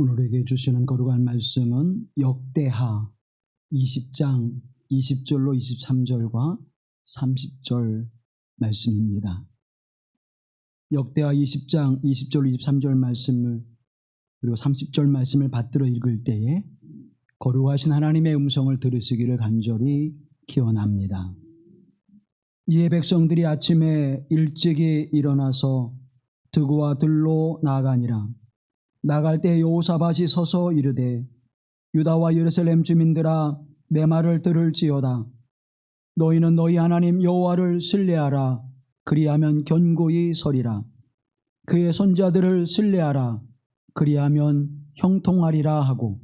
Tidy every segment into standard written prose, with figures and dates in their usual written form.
오늘에게 주시는 거룩한 말씀은 역대하 20장 20절로 23절과 30절 말씀입니다. 역대하 20장 20절 23절 말씀을 그리고 30절 말씀을 받들어 읽을 때에 거룩하신 하나님의 음성을 들으시기를 간절히 기원합니다. 이에 백성들이 아침에 일찍이 일어나서 드고와 들로 나아가니라. 나갈 때 여호사밧이 서서 이르되 유다와 예루살렘 주민들아 내 말을 들을지어다. 너희는 너희 하나님 여호와를 신뢰하라. 그리하면 견고히 서리라. 그의 선자들을 신뢰하라. 그리하면 형통하리라 하고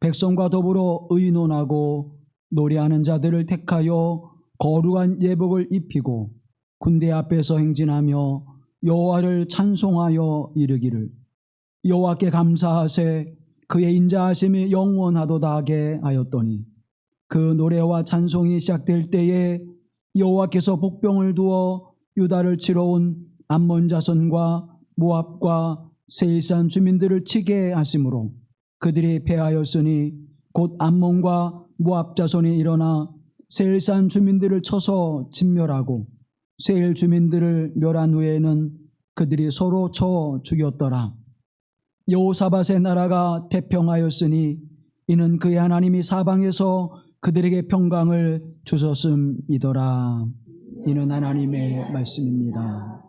백성과 더불어 의논하고 노래하는 자들을 택하여 거룩한 예복을 입히고 군대 앞에서 행진하며 여호와를 찬송하여 이르기를 여호와께 감사하세 그의 인자하심이 영원하도다 하게 하였더니 그 노래와 찬송이 시작될 때에 여호와께서 복병을 두어 유다를 치러 온 암몬 자손과 모압과 세일산 주민들을 치게 하심으로 그들이 패하였으니 곧 암몬과 모압 자손이 일어나 세일산 주민들을 쳐서 진멸하고 세일 주민들을 멸한 후에는 그들이 서로 쳐 죽였더라. 여호사밧의 나라가 태평하였으니 이는 그의 하나님이 사방에서 그들에게 평강을 주셨음이더라. 이는 하나님의 말씀입니다.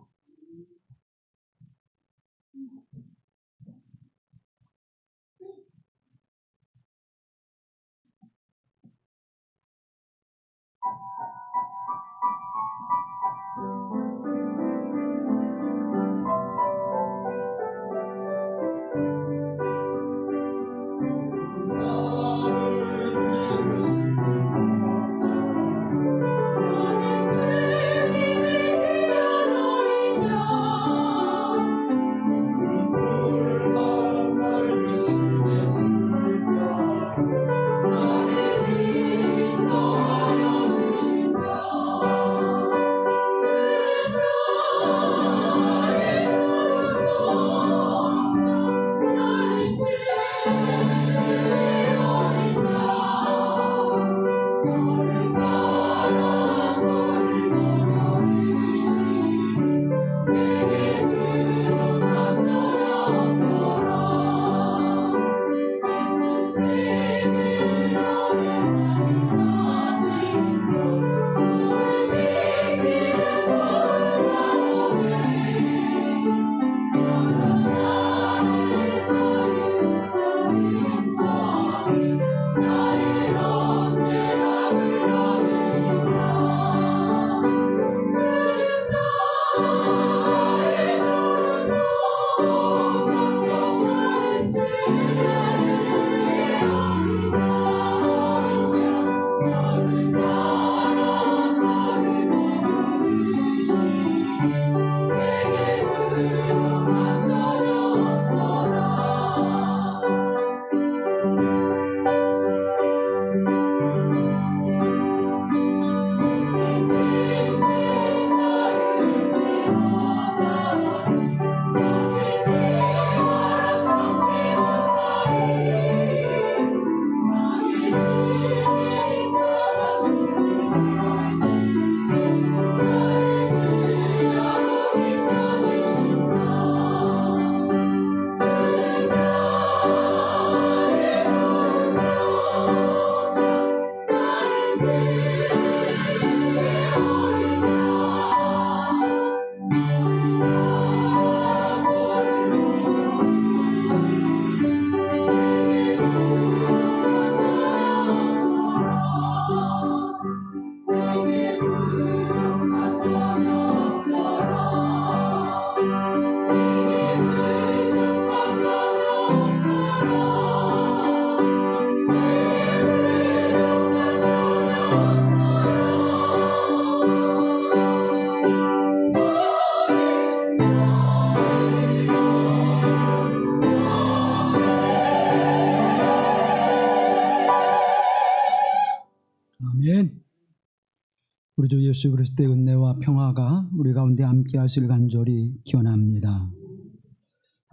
우리 주 예수 그리스도의 은혜와 평화가 우리 가운데 함께 하실 간절히 기원합니다.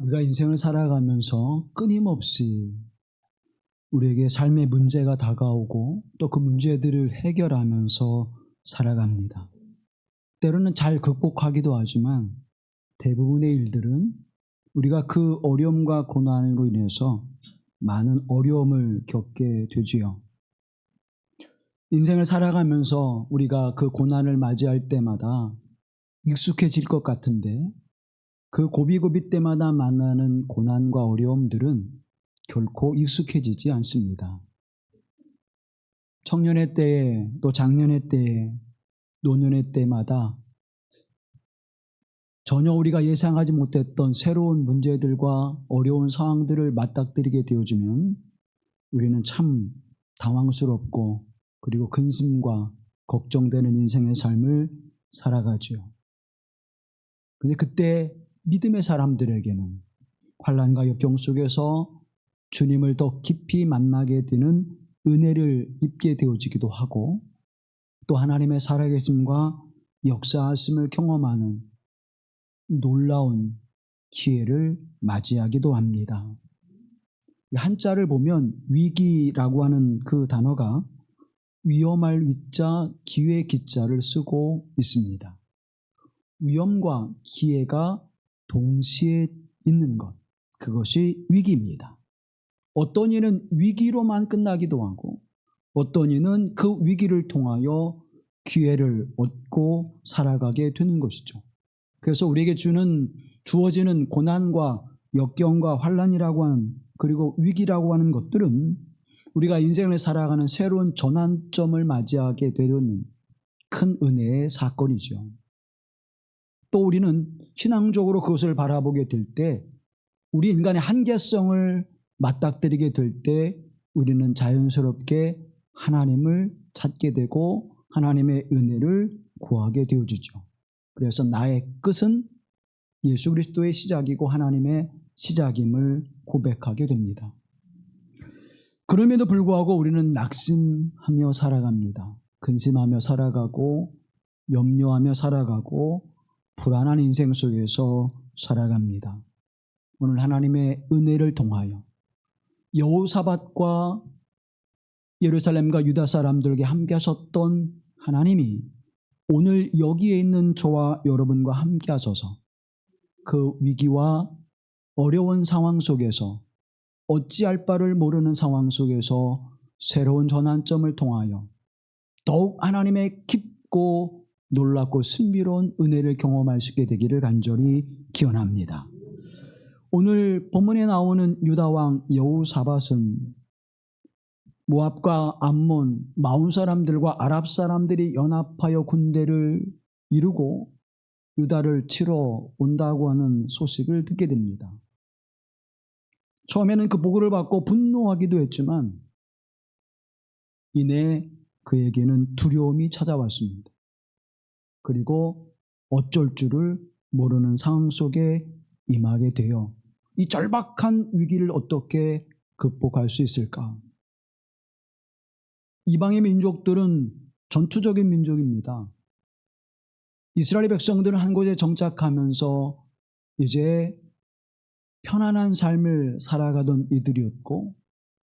우리가 인생을 살아가면서 끊임없이 우리에게 삶의 문제가 다가오고 또 그 문제들을 해결하면서 살아갑니다. 때로는 잘 극복하기도 하지만 대부분의 일들은 우리가 그 어려움과 고난으로 인해서 많은 어려움을 겪게 되지요. 인생을 살아가면서 우리가 그 고난을 맞이할 때마다 익숙해질 것 같은데 그 고비고비 때마다 만나는 고난과 어려움들은 결코 익숙해지지 않습니다. 청년의 때에 또 장년의 때에 노년의 때마다 전혀 우리가 예상하지 못했던 새로운 문제들과 어려운 상황들을 맞닥뜨리게 되어주면 우리는 참 당황스럽고 그리고 근심과 걱정되는 인생의 삶을 살아가죠. 근데 그때 믿음의 사람들에게는 환난과 역경 속에서 주님을 더 깊이 만나게 되는 은혜를 입게 되어지기도 하고 또 하나님의 살아계심과 역사하심을 경험하는 놀라운 기회를 맞이하기도 합니다. 한자를 보면 위기라고 하는 그 단어가 위험할 위자, 기회 기자를 쓰고 있습니다. 위험과 기회가 동시에 있는 것, 그것이 위기입니다. 어떤 이는 위기로만 끝나기도 하고 어떤 이는 그 위기를 통하여 기회를 얻고 살아가게 되는 것이죠. 그래서 우리에게 주어지는 고난과 역경과 환난이라고 하는 그리고 위기라고 하는 것들은 우리가 인생을 살아가는 새로운 전환점을 맞이하게 되는 큰 은혜의 사건이죠. 또 우리는 신앙적으로 그것을 바라보게 될 때 우리 인간의 한계성을 맞닥뜨리게 될 때 우리는 자연스럽게 하나님을 찾게 되고 하나님의 은혜를 구하게 되어지죠. 그래서 나의 끝은 예수 그리스도의 시작이고 하나님의 시작임을 고백하게 됩니다. 그럼에도 불구하고 우리는 낙심하며 살아갑니다. 근심하며 살아가고 염려하며 살아가고 불안한 인생 속에서 살아갑니다. 오늘 하나님의 은혜를 통하여 여호사밧과 예루살렘과 유다 사람들에게 함께 하셨던 하나님이 오늘 여기에 있는 저와 여러분과 함께 하셔서 그 위기와 어려운 상황 속에서 어찌할 바를 모르는 상황 속에서 새로운 전환점을 통하여 더욱 하나님의 깊고 놀랍고 신비로운 은혜를 경험할 수 있게 되기를 간절히 기원합니다. 오늘 본문에 나오는 유다왕 여호사밧은 모압과 암몬, 마온 사람들과 아랍 사람들이 연합하여 군대를 이루고 유다를 치러 온다고 하는 소식을 듣게 됩니다. 처음에는 그 보고를 받고 분노하기도 했지만 이내 그에게는 두려움이 찾아왔습니다. 그리고 어쩔 줄을 모르는 상황 속에 임하게 되어 이 절박한 위기를 어떻게 극복할 수 있을까? 이방의 민족들은 전투적인 민족입니다. 이스라엘 백성들은 한 곳에 정착하면서 이제 편안한 삶을 살아가던 이들이었고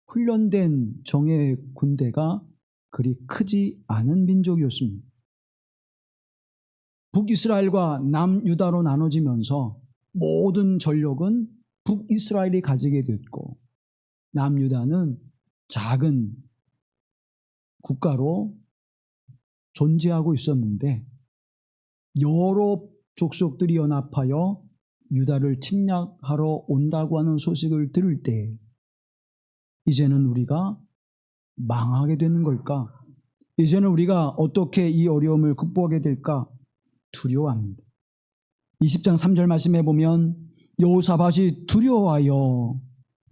훈련된 정예의 군대가 그리 크지 않은 민족이었습니다. 북이스라엘과 남유다로 나눠지면서 모든 전력은 북이스라엘이 가지게 됐고 남유다는 작은 국가로 존재하고 있었는데 여러 족속들이 연합하여 유다를 침략하러 온다고 하는 소식을 들을 때 이제는 우리가 망하게 되는 걸까? 이제는 우리가 어떻게 이 어려움을 극복하게 될까? 두려워합니다. 20장 3절 말씀해 보면 여호사밧이 두려워하여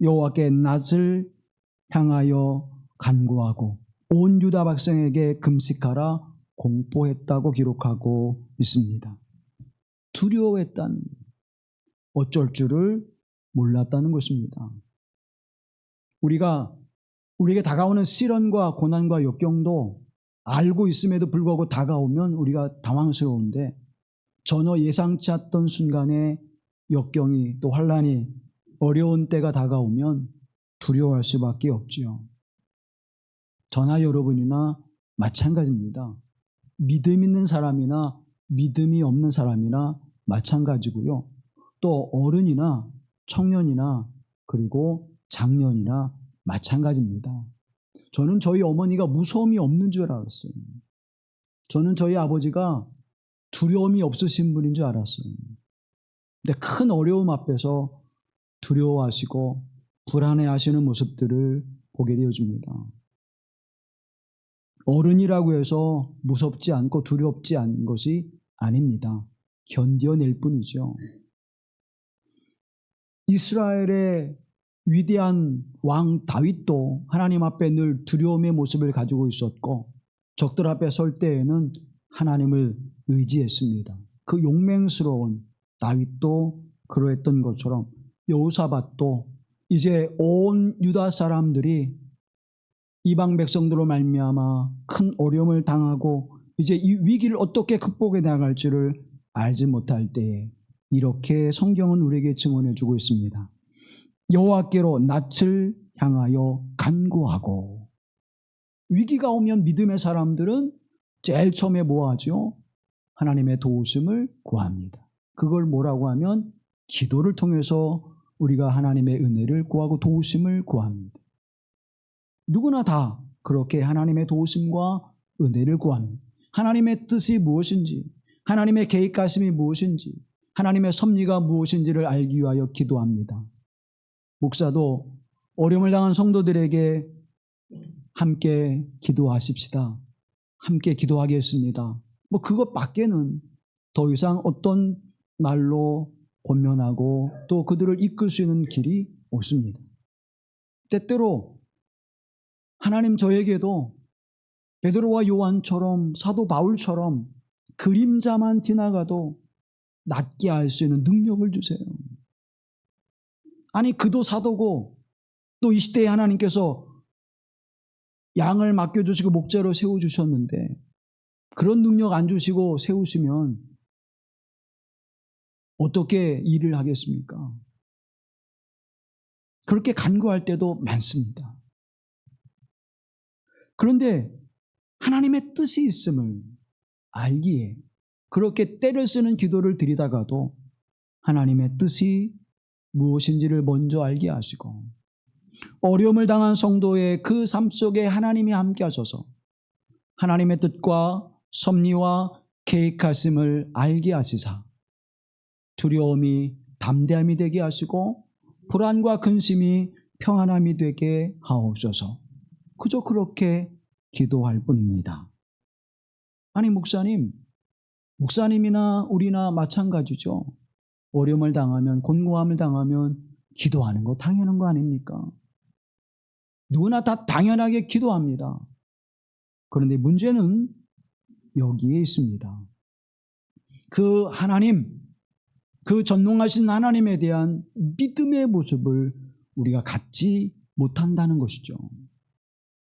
여호와께 낯을 향하여 간구하고 온 유다 백성에게 금식하라 공포했다고 기록하고 있습니다. 두려워했다는, 어쩔 줄을 몰랐다는 것입니다. 우리에게 다가오는 시련과 고난과 역경도 알고 있음에도 불구하고 다가오면 우리가 당황스러운데 전혀 예상치 않던 순간에 역경이 또 환난이 어려운 때가 다가오면 두려워할 수밖에 없지요. 저나 여러분이나 마찬가지입니다. 믿음 있는 사람이나 믿음이 없는 사람이나 마찬가지고요. 또 어른이나 청년이나 그리고 장년이나 마찬가지입니다. 저는 저희 어머니가 무서움이 없는 줄 알았어요. 저는 저희 아버지가 두려움이 없으신 분인 줄 알았어요. 근데 큰 어려움 앞에서 두려워하시고 불안해하시는 모습들을 보게 되어집니다. 어른이라고 해서 무섭지 않고 두렵지 않은 것이 아닙니다. 견뎌낼 뿐이죠. 이스라엘의 위대한 왕 다윗도 하나님 앞에 늘 두려움의 모습을 가지고 있었고 적들 앞에 설 때에는 하나님을 의지했습니다. 그 용맹스러운 다윗도 그러했던 것처럼 여호사밧도 이제 온 유다 사람들이 이방 백성들로 말미암아 큰 어려움을 당하고 이제 이 위기를 어떻게 극복해 나갈지를 알지 못할 때에 이렇게 성경은 우리에게 증언해 주고 있습니다. 여호와께로 낯을 향하여 간구하고. 위기가 오면 믿음의 사람들은 제일 처음에 뭐 하죠? 하나님의 도우심을 구합니다. 그걸 뭐라고 하면 기도를 통해서 우리가 하나님의 은혜를 구하고 도우심을 구합니다. 누구나 다 그렇게 하나님의 도우심과 은혜를 구합니다. 하나님의 뜻이 무엇인지, 하나님의 계획하심이 무엇인지, 하나님의 섭리가 무엇인지를 알기 위하여 기도합니다. 목사도 어려움을 당한 성도들에게 함께 기도하십시다. 함께 기도하겠습니다. 뭐 그것밖에는 더 이상 어떤 말로 권면하고 또 그들을 이끌 수 있는 길이 없습니다. 때때로 하나님 저에게도 베드로와 요한처럼 사도 바울처럼 그림자만 지나가도 낫게 할 수 있는 능력을 주세요. 아니 그도 사도고 또 이 시대에 하나님께서 양을 맡겨주시고 목자로 세워주셨는데 그런 능력 안 주시고 세우시면 어떻게 일을 하겠습니까? 그렇게 간구할 때도 많습니다. 그런데 하나님의 뜻이 있음을 알기에 그렇게 때를 쓰는 기도를 드리다가도 하나님의 뜻이 무엇인지를 먼저 알게 하시고 어려움을 당한 성도의 그 삶 속에 하나님이 함께 하셔서 하나님의 뜻과 섭리와 계획하심을 알게 하시사 두려움이 담대함이 되게 하시고 불안과 근심이 평안함이 되게 하옵소서. 그저 그렇게 기도할 뿐입니다. 아니 목사님이나 우리나 마찬가지죠. 어려움을 당하면 곤고함을 당하면 기도하는 거 당연한 거 아닙니까? 누구나 다 당연하게 기도합니다. 그런데 문제는 여기에 있습니다. 그 하나님, 그 전능하신 하나님에 대한 믿음의 모습을 우리가 갖지 못한다는 것이죠.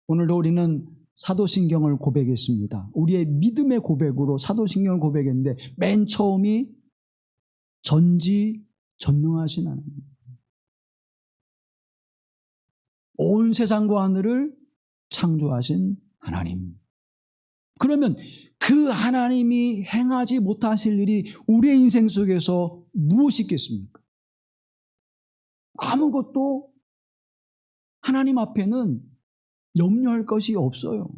오늘도 우리는 사도신경을 고백했습니다. 우리의 믿음의 고백으로 사도신경을 고백했는데 맨 처음이 전지전능하신 하나님, 온 세상과 하늘을 창조하신 하나님. 그러면 그 하나님이 행하지 못하실 일이 우리의 인생 속에서 무엇이 있겠습니까? 아무것도 하나님 앞에는 염려할 것이 없어요.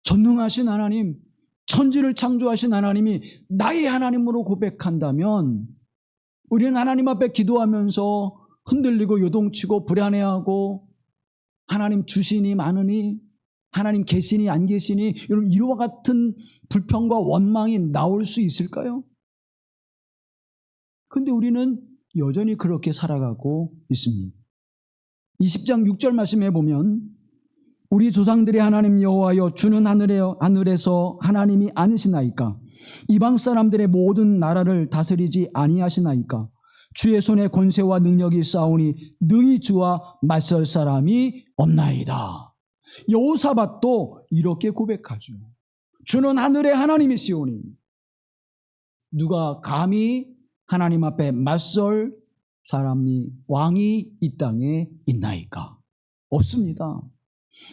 전능하신 하나님, 천지를 창조하신 하나님이 나의 하나님으로 고백한다면 우리는 하나님 앞에 기도하면서 흔들리고 요동치고 불안해하고 하나님 주시니 많으니 하나님 계시니 안 계시니 여러분 이와 같은 불평과 원망이 나올 수 있을까요? 그런데 우리는 여전히 그렇게 살아가고 있습니다. 20장 6절 말씀해 보면 우리 조상들의 하나님 여호와여 주는 하늘에서 하나님이 아니시나이까? 이방 사람들의 모든 나라를 다스리지 아니하시나이까? 주의 손에 권세와 능력이 있사오니 능히 주와 맞설 사람이 없나이다. 여호사밧도 이렇게 고백하죠. 주는 하늘의 하나님이시오니 누가 감히 하나님 앞에 맞설 사람이 왕이 이 땅에 있나이까? 없습니다.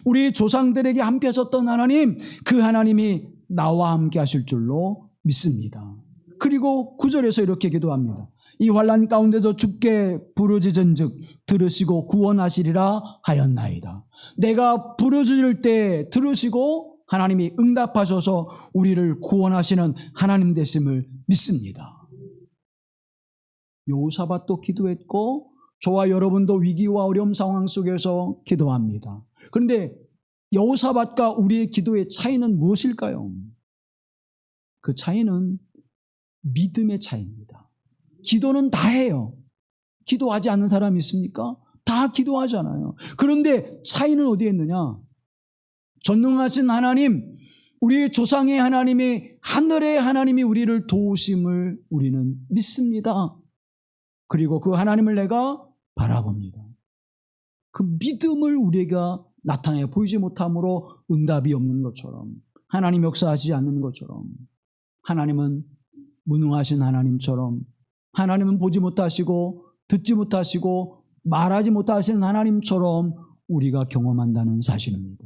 우리 조상들에게 함께 하셨던 하나님, 그 하나님이 나와 함께 하실 줄로 믿습니다. 그리고 9절에서 이렇게 기도합니다. 이 환난 가운데도 주께 부르짖은즉 들으시고 구원하시리라 하였나이다. 내가 부르짖을 때 들으시고 하나님이 응답하셔서 우리를 구원하시는 하나님 되심을 믿습니다. 여호사밧도 기도했고 저와 여러분도 위기와 어려움 상황 속에서 기도합니다. 그런데 여호사밧과 우리의 기도의 차이는 무엇일까요? 그 차이는 믿음의 차이입니다. 기도는 다 해요. 기도하지 않는 사람이 있습니까? 다 기도하잖아요. 그런데 차이는 어디에 있느냐? 전능하신 하나님, 우리 조상의 하나님이, 하늘의 하나님이 우리를 도우심을 우리는 믿습니다. 그리고 그 하나님을 내가 바라봅니다. 그 믿음을 우리가 나타내 보이지 못함으로 응답이 없는 것처럼, 하나님 역사하지 않는 것처럼, 하나님은 무능하신 하나님처럼, 하나님은 보지 못하시고 듣지 못하시고 말하지 못하시는 하나님처럼 우리가 경험한다는 사실입니다.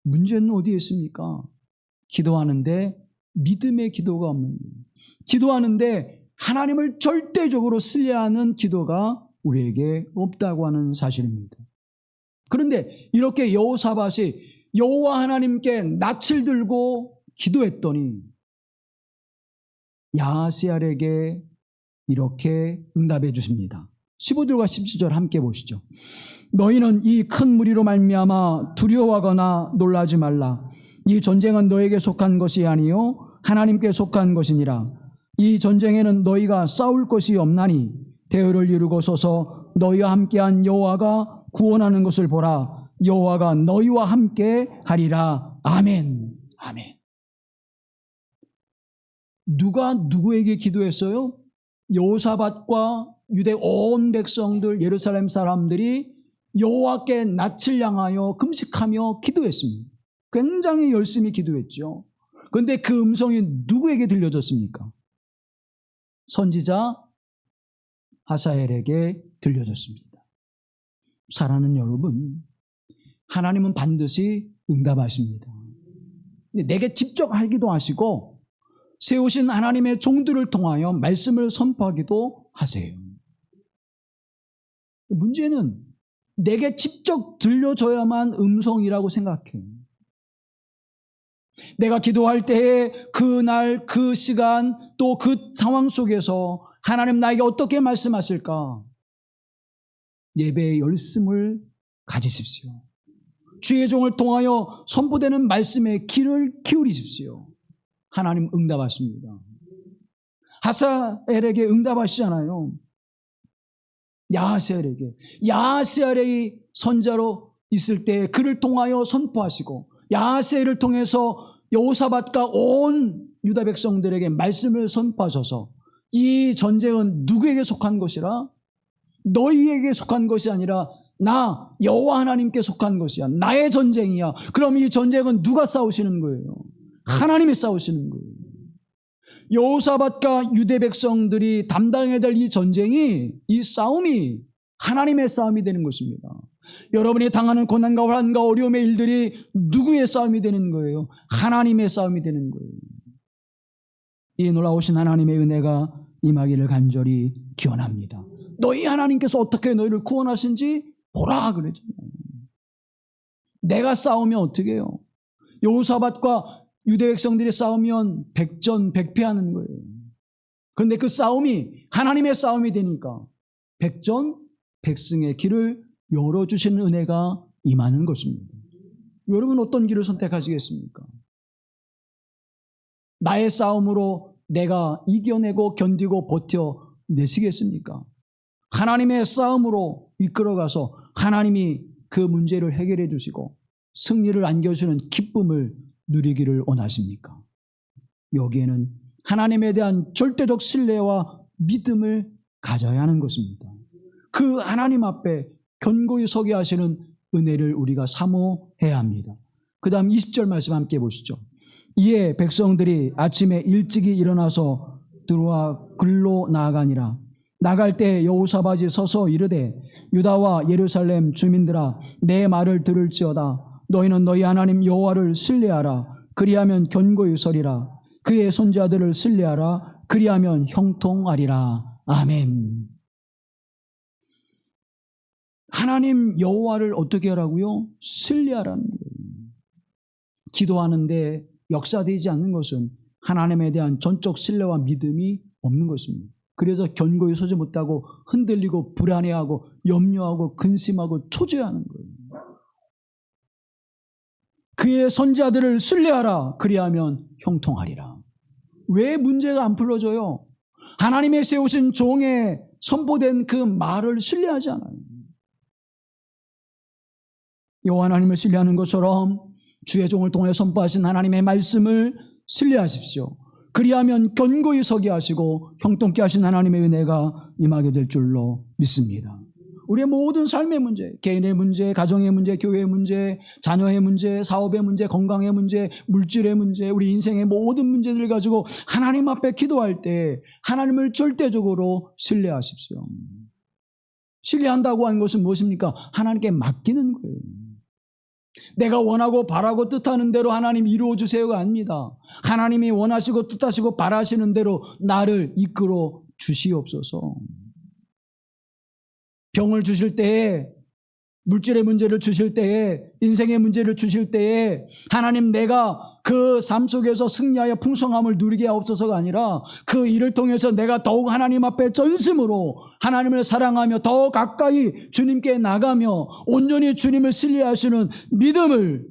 문제는 어디에 있습니까? 기도하는데 믿음의 기도가 없는 거예요. 기도하는데 하나님을 절대적으로 신뢰하는 기도가 우리에게 없다고 하는 사실입니다. 그런데 이렇게 여호사밧이 여호와 하나님께 낯을 들고 기도했더니 야하시엘에게 이렇게 응답해 주십니다. 15절과 17절 함께 보시죠. 너희는 이 큰 무리로 말미암아 두려워하거나 놀라지 말라. 이 전쟁은 너에게 속한 것이 아니요 하나님께 속한 것이니라. 이 전쟁에는 너희가 싸울 것이 없나니 대열을 이루고 서서 너희와 함께한 여호와가 구원하는 것을 보라. 여호와가 너희와 함께 하리라. 아멘. 아멘. 누가 누구에게 기도했어요? 여호사밧과 유대 온 백성들, 예루살렘 사람들이 여호와께 낯을 향하여 금식하며 기도했습니다. 굉장히 열심히 기도했죠. 그런데 그 음성이 누구에게 들려졌습니까? 선지자 하사엘에게 들려졌습니다. 사랑하는 여러분, 하나님은 반드시 응답하십니다. 내게 직접 하기도 하시고 세우신 하나님의 종들을 통하여 말씀을 선포하기도 하세요. 문제는 내게 직접 들려줘야만 음성이라고 생각해요. 내가 기도할 때에 그날 그 시간 또 그 상황 속에서 하나님 나에게 어떻게 말씀하실까? 예배의 열심을 가지십시오. 주의 종을 통하여 선포되는 말씀에 귀를 기울이십시오. 하나님 응답하십니다. 하사엘에게 응답하시잖아요. 야하시엘이 선자로 있을 때 그를 통하여 선포하시고 야하시엘을 통해서 여호사밧과 온 유다 백성들에게 말씀을 선포하셔서 이 전쟁은 누구에게 속한 것이라? 너희에게 속한 것이 아니라 나 여호와 하나님께 속한 것이야. 나의 전쟁이야. 그럼 이 전쟁은 누가 싸우시는 거예요? 하나님이 싸우시는 거예요. 여호사밧과 유대 백성들이 담당해야 될 이 전쟁이, 이 싸움이 하나님의 싸움이 되는 것입니다. 여러분이 당하는 고난과 환난과 어려움의 일들이 누구의 싸움이 되는 거예요? 하나님의 싸움이 되는 거예요. 이 놀라우신 하나님의 은혜가 임하기를 간절히 기원합니다. 너희 하나님께서 어떻게 너희를 구원하신지 보라 그러잖아요. 내가 싸우면 어떻게 해요? 여호사밧과 유대 백성들이 싸우면 백전백패하는 거예요. 그런데 그 싸움이 하나님의 싸움이 되니까 백전백승의 길을 열어주시는 은혜가 임하는 것입니다. 여러분 어떤 길을 선택하시겠습니까? 나의 싸움으로 내가 이겨내고 견디고 버텨내시겠습니까? 하나님의 싸움으로 이끌어가서 하나님이 그 문제를 해결해 주시고 승리를 안겨주는 기쁨을 누리기를 원하십니까? 여기에는 하나님에 대한 절대적 신뢰와 믿음을 가져야 하는 것입니다. 그 하나님 앞에 견고히 서게 하시는 은혜를 우리가 사모해야 합니다. 그 다음 20절 말씀 함께 보시죠. 이에 백성들이 아침에 일찍이 일어나서 들어와 글로 나아가니라. 나갈 때 여호사밧이 서서 이르되 유다와 예루살렘 주민들아 내 말을 들을지어다. 너희는 너희 하나님 여호와를 신뢰하라. 그리하면 견고히 서리라. 그의 손자들을 신뢰하라. 그리하면 형통하리라. 아멘. 하나님 여호와를 어떻게 하라고요? 신뢰하라는 거예요. 기도하는데 역사되지 않는 것은 하나님에 대한 전적 신뢰와 믿음이 없는 것입니다. 그래서 견고히 서지 못하고 흔들리고 불안해하고 염려하고 근심하고 초조해하는 거예요. 그의 선자들을 신뢰하라. 그리하면 형통하리라. 왜 문제가 안 풀어져요? 하나님의 세우신 종에 선포된 그 말을 신뢰하지 않아요. 여호와 하나님을 신뢰하는 것처럼 주의 종을 통해 선포하신 하나님의 말씀을 신뢰하십시오. 그리하면 견고히 서게 하시고 형통케 하신 하나님의 은혜가 임하게 될 줄로 믿습니다. 우리의 모든 삶의 문제, 개인의 문제, 가정의 문제, 교회의 문제, 자녀의 문제, 사업의 문제, 건강의 문제, 물질의 문제, 우리 인생의 모든 문제들을 가지고 하나님 앞에 기도할 때 하나님을 절대적으로 신뢰하십시오. 신뢰한다고 하는 것은 무엇입니까? 하나님께 맡기는 거예요. 내가 원하고 바라고 뜻하는 대로 하나님 이루어주세요가 아닙니다. 하나님이 원하시고 뜻하시고 바라시는 대로 나를 이끌어 주시옵소서. 병을 주실 때에, 물질의 문제를 주실 때에, 인생의 문제를 주실 때에 하나님 내가 그 삶 속에서 승리하여 풍성함을 누리게 하옵소서가 아니라 그 일을 통해서 내가 더욱 하나님 앞에 전심으로 하나님을 사랑하며 더 가까이 주님께 나가며 온전히 주님을 신뢰하시는 믿음을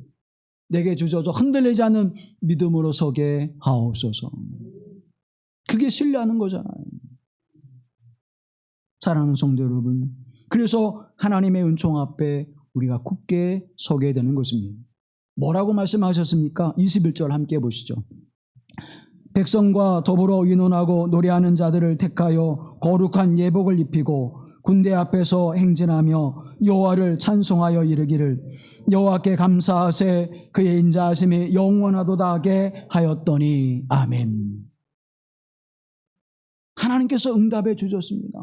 내게 주셔서 흔들리지 않는 믿음으로 서게 하옵소서. 그게 신뢰하는 거잖아요. 사랑하는 성도 여러분, 그래서 하나님의 은총 앞에 우리가 굳게 서게 되는 것입니다. 뭐라고 말씀하셨습니까? 21절 함께 보시죠. 백성과 더불어 의논하고 노래하는 자들을 택하여 거룩한 예복을 입히고 군대 앞에서 행진하며 여호와를 찬송하여 이르기를 여호와께 감사하세 그의 인자하심이 영원하도다 하게 하였더니 아멘. 하나님께서 응답해 주셨습니다.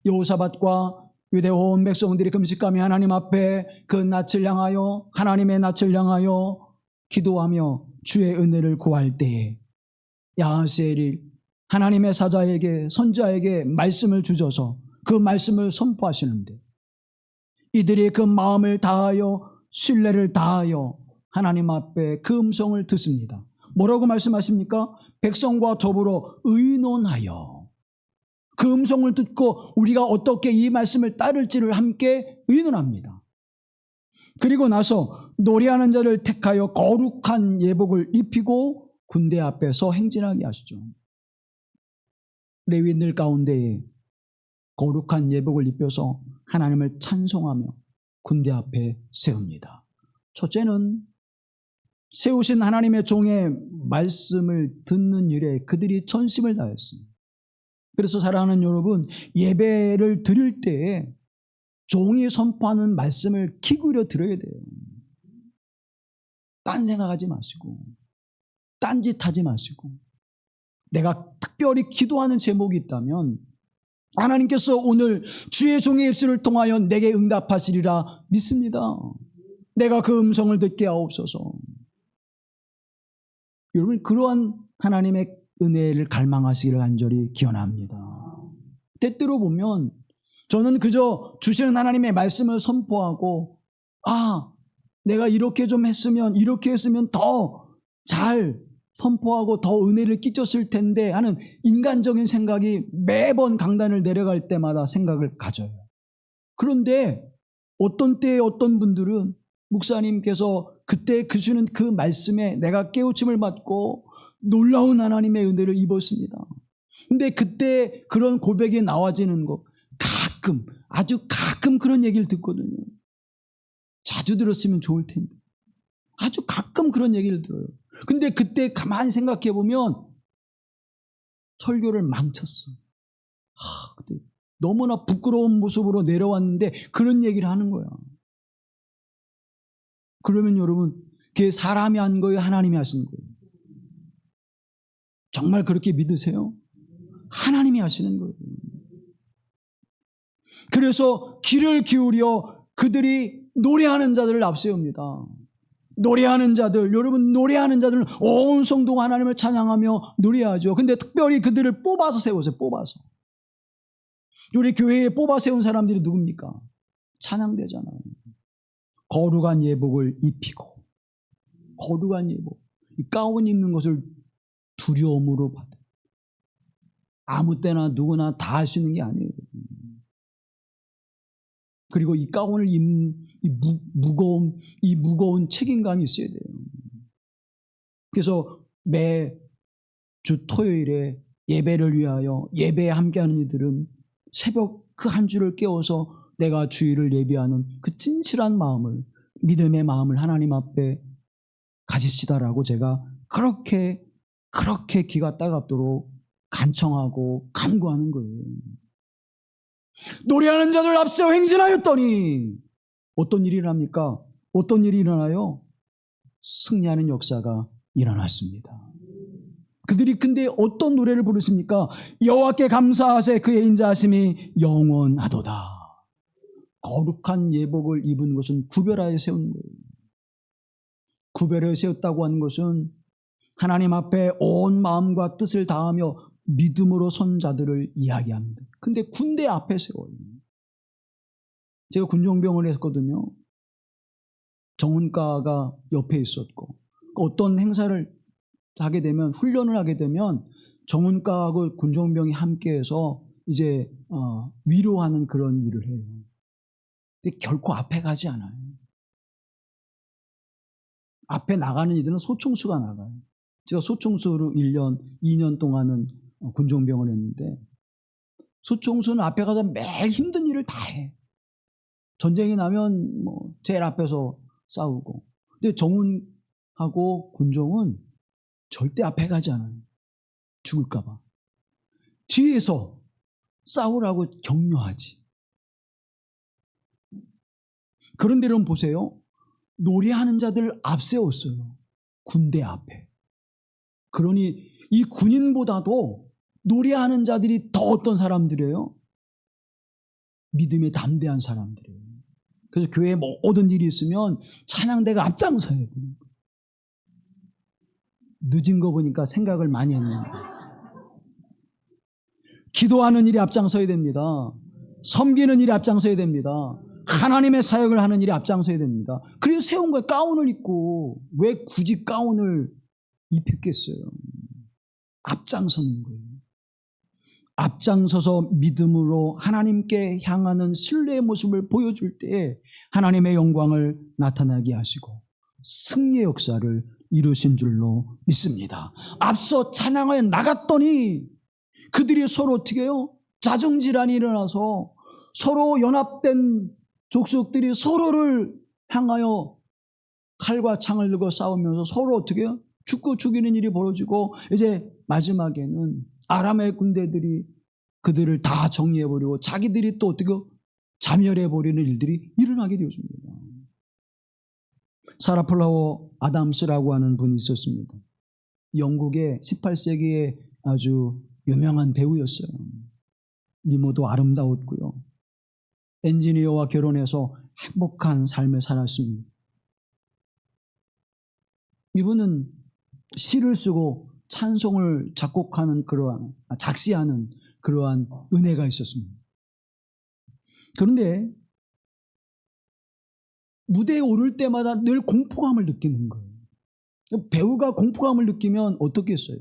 여호사밧과 유대 온 백성들이 금식하며 하나님 앞에 그 낯을 향하여 하나님의 낯을 향하여 기도하며 주의 은혜를 구할 때에 야하세엘이 하나님의 사자에게 선자에게 말씀을 주셔서 그 말씀을 선포하시는데 이들이 그 마음을 다하여 신뢰를 다하여 하나님 앞에 그 음성을 듣습니다. 뭐라고 말씀하십니까? 백성과 더불어 의논하여 그 음성을 듣고 우리가 어떻게 이 말씀을 따를지를 함께 의논합니다. 그리고 나서 노래하는 자를 택하여 거룩한 예복을 입히고 군대 앞에서 행진하게 하시죠. 레위인들 가운데에 거룩한 예복을 입혀서 하나님을 찬송하며 군대 앞에 세웁니다. 첫째는 세우신 하나님의 종의 말씀을 듣는 일에 그들이 전심을 다했습니다. 그래서 사랑하는 여러분, 예배를 드릴 때에 종이 선포하는 말씀을 귀 기울여 들어야 돼요. 딴 생각하지 마시고 딴짓하지 마시고 내가 특별히 기도하는 제목이 있다면 하나님께서 오늘 주의 종의 입술을 통하여 내게 응답하시리라 믿습니다. 내가 그 음성을 듣게 하옵소서. 여러분 그러한 하나님의 은혜를 갈망하시기를 간절히 기원합니다. 때때로 보면 저는 그저 주시는 하나님의 말씀을 선포하고 내가 이렇게 좀 했으면 이렇게 했으면 더 잘 선포하고 더 은혜를 끼쳤을 텐데 하는 인간적인 생각이 매번 강단을 내려갈 때마다 생각을 가져요. 그런데 어떤 때에 어떤 분들은 목사님께서 그때 주시는 그 말씀에 내가 깨우침을 받고 놀라운 하나님의 은혜를 입었습니다. 근데 그때 그런 고백이 나와지는 거 가끔 아주 가끔 그런 얘기를 듣거든요. 자주 들었으면 좋을 텐데 아주 가끔 그런 얘기를 들어요. 근데 그때 가만히 생각해 보면 설교를 망쳤어. 그때 너무나 부끄러운 모습으로 내려왔는데 그런 얘기를 하는 거야. 그러면 여러분 그게 사람이 한 거예요? 하나님이 하신 거예요? 정말 그렇게 믿으세요? 하나님이 하시는 거예요. 그래서 귀를 기울여 그들이 노래하는 자들을 앞세웁니다. 노래하는 자들, 여러분 노래하는 자들은 온 성도가 하나님을 찬양하며 노래하죠. 근데 특별히 그들을 뽑아서 세우세요. 뽑아서. 우리 교회에 뽑아 세운 사람들이 누굽니까? 찬양대잖아요. 거룩한 예복을 입히고, 거룩한 예복, 이 가운 입는 것을 두려움으로 받아. 아무 때나 누구나 다 할 수 있는 게 아니에요. 그리고 이 가운을 입는 이 무거운 책임감이 있어야 돼요. 그래서 매주 토요일에 예배를 위하여 예배에 함께하는 이들은 새벽 그 한 주를 깨워서 내가 주일을 예비하는 그 진실한 마음을, 믿음의 마음을 하나님 앞에 가집시다라고 제가 그렇게 기가 따갑도록 간청하고 간구하는 거예요. 노래하는 자들 앞서 행진하였더니 어떤 일이 일어납니까? 어떤 일이 일어나요? 승리하는 역사가 일어났습니다. 그들이 근데 어떤 노래를 부르십니까? 여호와께 감사하세 그의 인자하심이 영원하도다. 거룩한 예복을 입은 것은 구별하여 세운 거예요. 구별하여 세웠다고 하는 것은 하나님 앞에 온 마음과 뜻을 다하며 믿음으로 선 자들을 이야기합니다. 근데 군대 앞에 세워요. 제가 군종병을 했거든요. 정훈과가 옆에 있었고, 어떤 행사를 하게 되면, 훈련을 하게 되면 정훈과하고 군종병이 함께해서 이제 위로하는 그런 일을 해요. 근데 결코 앞에 가지 않아요. 앞에 나가는 이들은 소총수가 나가요. 제가 소총수로 1년, 2년 동안은 군종병을 했는데, 소총수는 앞에 가서 매일 힘든 일을 다 해. 전쟁이 나면 제일 앞에서 싸우고. 근데 정훈하고 군종은 절대 앞에 가지 않아요. 죽을까봐. 뒤에서 싸우라고 격려하지. 그런데 여러분 보세요. 노래하는 자들 앞세웠어요. 군대 앞에. 그러니 이 군인보다도 노래하는 자들이 더 어떤 사람들이에요? 믿음에 담대한 사람들이에요. 그래서 교회에 모든 일이 있으면 찬양대가 앞장서야 돼요. 늦은 거 보니까 생각을 많이 했는데. 기도하는 일이 앞장서야 됩니다. 섬기는 일이 앞장서야 됩니다. 하나님의 사역을 하는 일이 앞장서야 됩니다. 그래서 세운 거예요. 가운을 입고. 왜 굳이 가운을 입혔겠어요? 앞장서는 거예요. 앞장서서 믿음으로 하나님께 향하는 신뢰의 모습을 보여줄 때 하나님의 영광을 나타나게 하시고 승리의 역사를 이루신 줄로 믿습니다. 앞서 찬양하여 나갔더니 그들이 서로 어떻게 해요? 자정질환이 일어나서 서로 연합된 족속들이 서로를 향하여 칼과 창을 들고 싸우면서 서로 어떻게 해요? 죽고 죽이는 일이 벌어지고 이제 마지막에는 아람의 군대들이 그들을 다 정리해버리고 자기들이 또 어떻게 자멸해버리는 일들이 일어나게 되었습니다. 사라 플라워 아담스라고 하는 분이 있었습니다. 영국의 18세기에 아주 유명한 배우였어요. 미모도 아름다웠고요. 엔지니어와 결혼해서 행복한 삶을 살았습니다. 이분은 시를 쓰고 찬송을 작곡하는 작시하는 그러한 은혜가 있었습니다. 그런데 무대에 오를 때마다 늘 공포감을 느끼는 거예요. 배우가 공포감을 느끼면 어떻겠어요?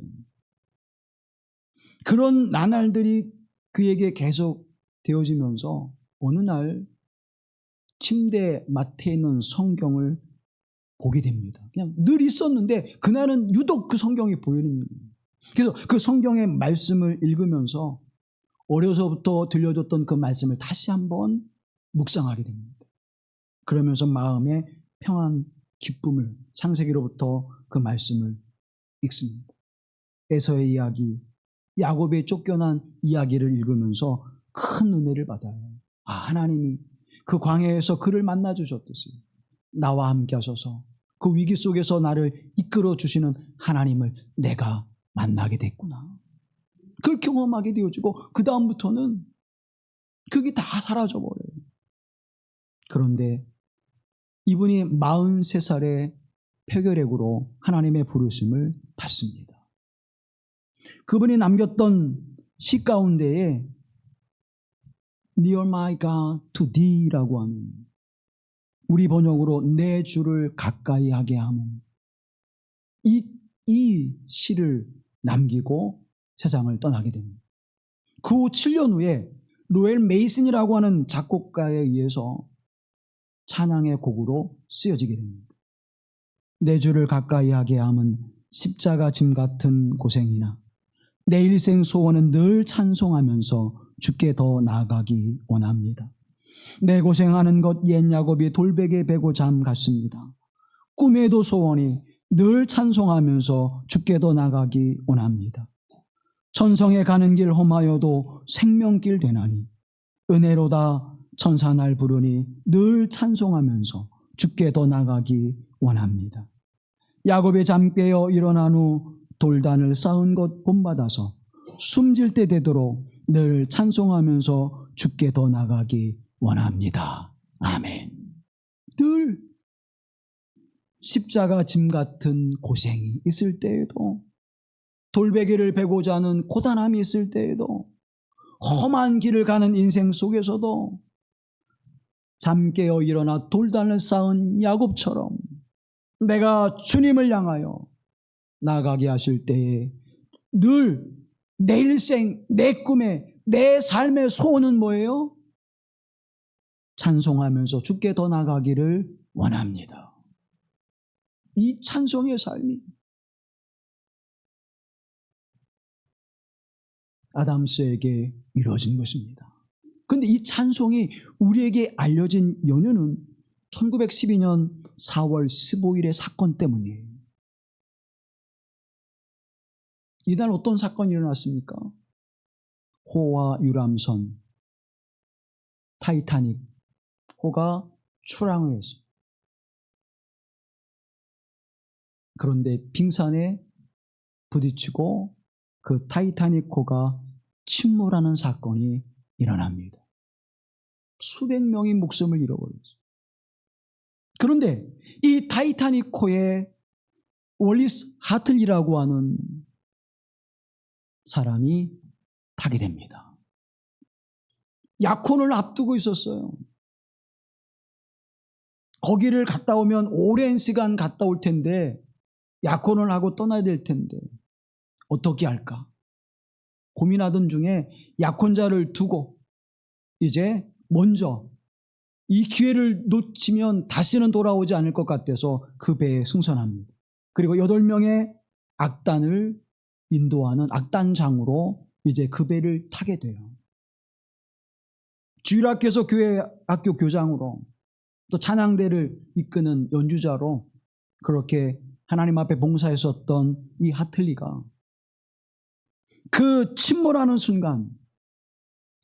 그런 나날들이 그에게 계속 되어지면서 어느 날 침대 맡에 있는 성경을 보게 됩니다. 그냥 늘 있었는데 그날은 유독 그 성경이 보이는 거예요. 그래서 그 성경의 말씀을 읽으면서 어려서부터 들려줬던 그 말씀을 다시 한번 묵상하게 됩니다. 그러면서 마음에 평안, 기쁨을, 창세기로부터 그 말씀을 읽습니다. 에서의 이야기, 야곱의 쫓겨난 이야기를 읽으면서 큰 은혜를 받아요. 하나님이 그 광야에서 그를 만나주셨듯이 나와 함께 하셔서 그 위기 속에서 나를 이끌어 주시는 하나님을 내가 만나게 됐구나. 그걸 경험하게 되어지고 그 다음부터는 그게 다 사라져버려요. 그런데 이분이 43살의 폐결핵으로 하나님의 부르심을 받습니다. 그분이 남겼던 시 가운데에 Near my God to thee라고 하는, 우리 번역으로 내 주를 가까이 하게 하는 이 시를 남기고 세상을 떠나게 됩니다. 그 후 7년 후에 로엘 메이슨이라고 하는 작곡가에 의해서 찬양의 곡으로 쓰여지게 됩니다. 내 주를 가까이 하게 함은 십자가 짐 같은 고생이나 내 일생 소원은 늘 찬송하면서 주께 더 나아가기 원합니다. 내 고생하는 것 옛 야곱이 돌베개 베고 잠 같습니다. 꿈에도 소원이 늘 찬송하면서 주께 더 나아가기 원합니다. 천성에 가는 길 험하여도 생명길 되나니 은혜로다 천사 날 부르니 늘 찬송하면서 주께 더 나아가기 원합니다. 야곱의 잠 깨어 일어난 후 돌단을 쌓은 것 본받아서 숨질 때 되도록 늘 찬송하면서 주께 더 나아가기 원합니다. 아멘. 늘 십자가 짐 같은 고생이 있을 때에도, 돌베개를 베고자 하는 고단함이 있을 때에도, 험한 길을 가는 인생 속에서도 잠 깨어 일어나 돌단을 쌓은 야곱처럼 내가 주님을 향하여 나아가게 하실 때에 늘 내 일생, 내 꿈에, 내 삶의 소원은 뭐예요? 찬송하면서 주께 더 나아가기를 원합니다. 이 찬송의 삶이 아담스에게 이루어진 것입니다. 그런데 이 찬송이 우리에게 알려진 연유는 1912년 4월 15일의 사건 때문이에요. 이날 어떤 사건이 일어났습니까? 호와 유람선 타이타닉 호가 출항을 했어요. 그런데 빙산에 부딪히고 그 타이타닉 호가 침몰하는 사건이 일어납니다. 수백 명이 목숨을 잃어버렸어요. 그런데 이 타이타닉 호에 월리스 하틀리라고 하는 사람이 타게 됩니다. 약혼을 앞두고 있었어요. 거기를 갔다 오면 오랜 시간 갔다 올 텐데, 약혼을 하고 떠나야 될 텐데 어떻게 할까 고민하던 중에 약혼자를 두고 이제 먼저 이 기회를 놓치면 다시는 돌아오지 않을 것 같아서 그 배에 승선합니다. 그리고 8명의 악단을 인도하는 악단장으로 이제 그 배를 타게 돼요. 주일학교에서 교회학교 교장으로, 또 찬양대를 이끄는 연주자로 그렇게 하나님 앞에 봉사했었던 이 하틀리가 그 침몰하는 순간,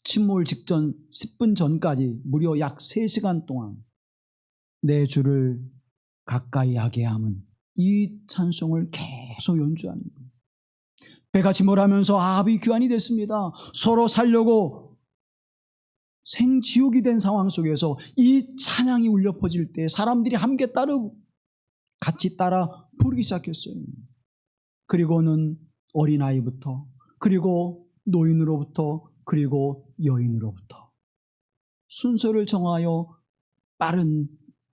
침몰 직전 10분 전까지 무려 약 3시간 동안 내 주를 가까이 하게 함은 이 찬송을 계속 연주하는 거예요. 배가 침몰하면서 아합이 귀환이 됐습니다. 서로 살려고 생지옥이 된 상황 속에서 이 찬양이 울려 퍼질 때 사람들이 함께 같이 따라 부르기 시작했어요. 그리고는 어린아이부터, 그리고 노인으로부터, 그리고 여인으로부터 순서를 정하여 빠른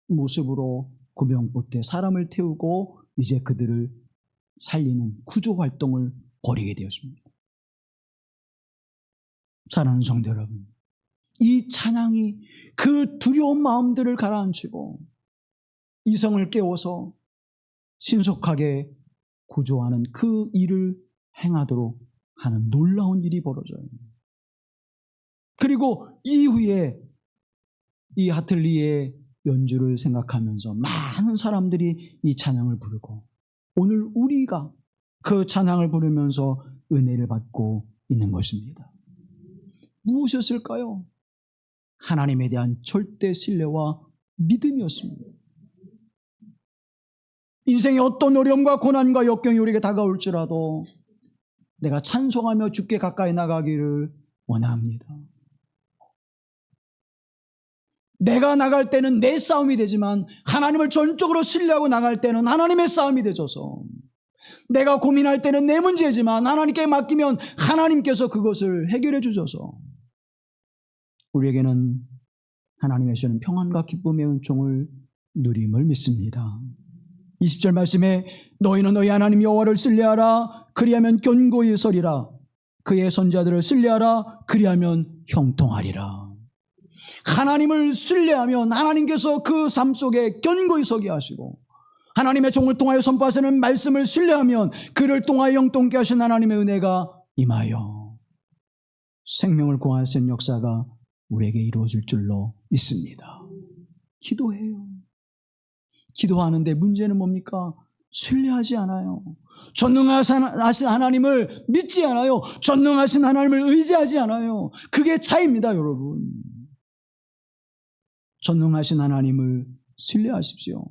모습으로 구명보트에 사람을 태우고 이제 그들을 살리는 구조 활동을 벌이게 되었습니다. 사랑하는 성도 여러분, 이 찬양이 그 두려운 마음들을 가라앉히고 이성을 깨워서 신속하게 구조하는 그 일을 행하도록 하는 놀라운 일이 벌어져요. 그리고 이후에 이 하틀리의 연주를 생각하면서 많은 사람들이 이 찬양을 부르고 오늘 우리가 그 찬양을 부르면서 은혜를 받고 있는 것입니다. 무엇이었을까요? 하나님에 대한 절대 신뢰와 믿음이었습니다. 인생의 어떤 어려움과 고난과 역경이 우리에게 다가올지라도 내가 찬송하며 주께 가까이 나가기를 원합니다. 내가 나갈 때는 내 싸움이 되지만 하나님을 전적으로 신뢰하고 나갈 때는 하나님의 싸움이 되셔서, 내가 고민할 때는 내 문제지만 하나님께 맡기면 하나님께서 그것을 해결해 주셔서 우리에게는 하나님의 주시는 평안과 기쁨의 은총을 누림을 믿습니다. 20절 말씀에 너희는 너희 하나님 여호와를 신뢰하라. 그리하면 견고히 서리라. 그의 선자들을 신뢰하라. 그리하면 형통하리라. 하나님을 신뢰하면 하나님께서 그 삶 속에 견고히 서게 하시고, 하나님의 종을 통하여 선포하시는 말씀을 신뢰하면 그를 통하여 형통케 하신 하나님의 은혜가 임하여 생명을 구하시는 역사가 우리에게 이루어질 줄로 믿습니다. 기도해요. 기도하는데 문제는 뭡니까? 신뢰하지 않아요. 전능하신 하나님을 믿지 않아요. 전능하신 하나님을 의지하지 않아요. 그게 차이입니다, 여러분. 전능하신 하나님을 신뢰하십시오.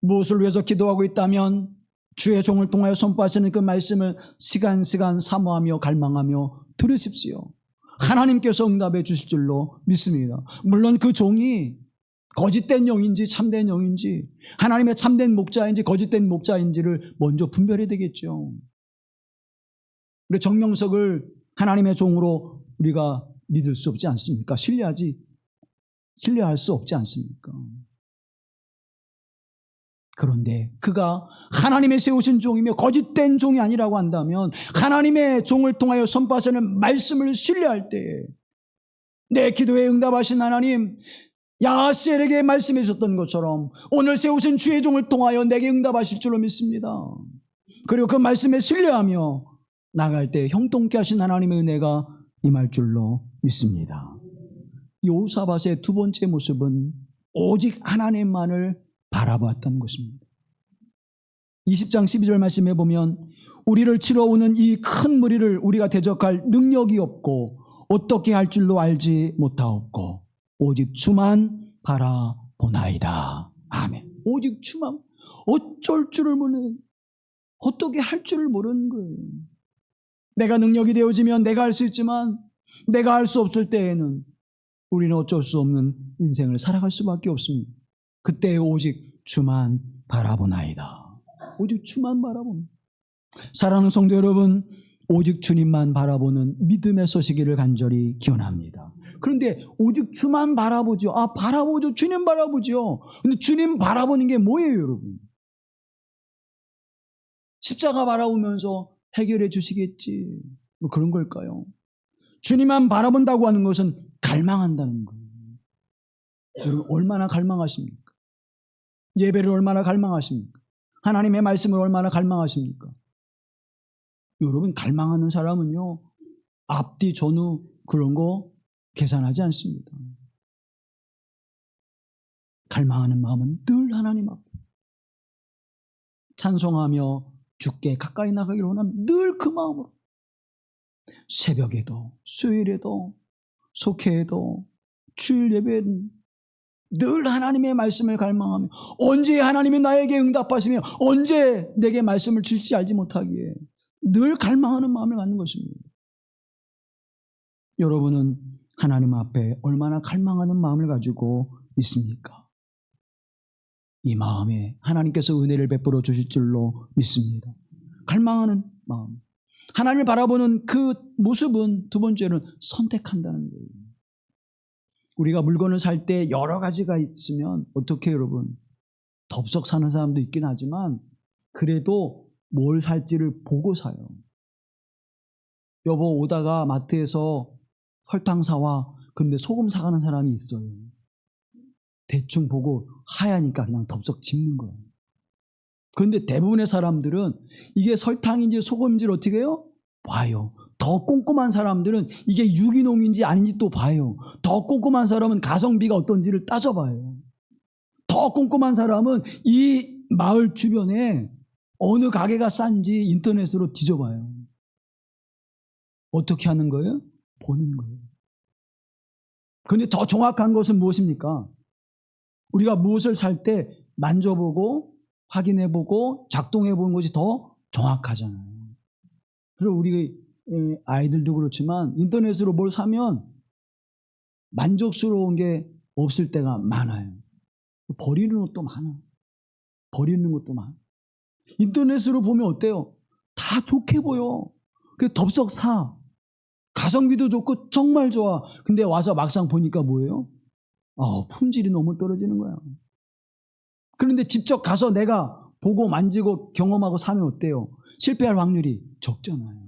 무엇을 위해서 기도하고 있다면 주의 종을 통하여 선포하시는 그 말씀을 시간 사모하며 갈망하며 들으십시오. 하나님께서 응답해 주실 줄로 믿습니다. 물론 그 종이 거짓된 영인지 참된 영인지, 하나님의 참된 목자인지 거짓된 목자인지를 먼저 분별해야 되겠죠. 우리 정명석을 하나님의 종으로 우리가 믿을 수 없지 않습니까? 신뢰할 수 없지 않습니까? 그런데 그가 하나님의 세우신 종이며 거짓된 종이 아니라고 한다면, 하나님의 종을 통하여 선포하시는 말씀을 신뢰할 때에 내 기도에 응답하신 하나님, 야하스엘에게 말씀해 주셨던 것처럼 오늘 세우신 주의 종을 통하여 내게 응답하실 줄로 믿습니다. 그리고 그 말씀에 신뢰하며 나갈 때 형통케 하신 하나님의 은혜가 임할 줄로 믿습니다. 여호사밧의 두 번째 모습은 오직 하나님만을 바라보았던 것입니다. 20장 12절 말씀에 보면 우리를 치러 오는 이 큰 무리를 우리가 대적할 능력이 없고 어떻게 할 줄로 알지 못하옵고 오직 주만 바라보나이다. 아멘. 오직 주만, 어쩔 줄을 모르는, 어떻게 할 줄을 모르는 거예요. 내가 능력이 되어지면 내가 할 수 있지만 내가 할 수 없을 때에는 우리는 어쩔 수 없는 인생을 살아갈 수밖에 없습니다. 그때 오직 주만 바라보나이다. 오직 주만 바라보는. 사랑하는 성도 여러분, 오직 주님만 바라보는 믿음의 서시기를 간절히 기원합니다. 그런데 오직 주만 바라보죠. 바라보죠. 주님 바라보죠. 근데 주님 바라보는 게 뭐예요, 여러분? 십자가 바라보면서 해결해 주시겠지, 뭐 그런 걸까요? 주님만 바라본다고 하는 것은 갈망한다는 거예요. 여러분, 얼마나 갈망하십니까? 예배를 얼마나 갈망하십니까? 하나님의 말씀을 얼마나 갈망하십니까? 여러분, 갈망하는 사람은요, 앞뒤 전후 그런 거 계산하지 않습니다. 갈망하는 마음은 늘 하나님 앞에 찬송하며 주께 가까이 나가기를 원하면 늘 그 마음으로 새벽에도 수요일에도 속회에도 주일 예배는 늘 하나님의 말씀을 갈망하며, 언제 하나님이 나에게 응답하시며 언제 내게 말씀을 주실지 알지 못하기에 늘 갈망하는 마음을 갖는 것입니다. 여러분은 하나님 앞에 얼마나 갈망하는 마음을 가지고 있습니까? 이 마음에 하나님께서 은혜를 베풀어 주실 줄로 믿습니다. 갈망하는 마음, 하나님을 바라보는 그 모습은 두 번째는 선택한다는 거예요. 우리가 물건을 살 때 여러 가지가 있으면 어떻게 여러분, 덥석 사는 사람도 있긴 하지만 그래도 뭘 살지를 보고 사요. 여보 오다가 마트에서 설탕 사와. 근데 소금 사가는 사람이 있어요. 대충 보고 하얘니까 그냥 덥석 집는 거예요. 그런데 대부분의 사람들은 이게 설탕인지 소금인지를 어떻게 해요? 봐요. 더 꼼꼼한 사람들은 이게 유기농인지 아닌지 또 봐요. 더 꼼꼼한 사람은 가성비가 어떤지를 따져봐요. 더 꼼꼼한 사람은 이 마을 주변에 어느 가게가 싼지 인터넷으로 뒤져봐요. 어떻게 하는 거예요? 보는 거예요. 그런데 더 정확한 것은 무엇입니까? 우리가 무엇을 살 때 만져보고 확인해보고 작동해보는 것이 더 정확하잖아요. 그리고 우리 아이들도 그렇지만 인터넷으로 뭘 사면 만족스러운 게 없을 때가 많아요. 버리는 것도 많아. 버리는 것도 많아. 인터넷으로 보면 어때요? 다 좋게 보여. 그래서 덥석 사. 가성비도 좋고 정말 좋아. 근데 와서 막상 보니까 뭐예요? 품질이 너무 떨어지는 거야. 그런데 직접 가서 내가 보고 만지고 경험하고 사면 어때요? 실패할 확률이 적잖아요.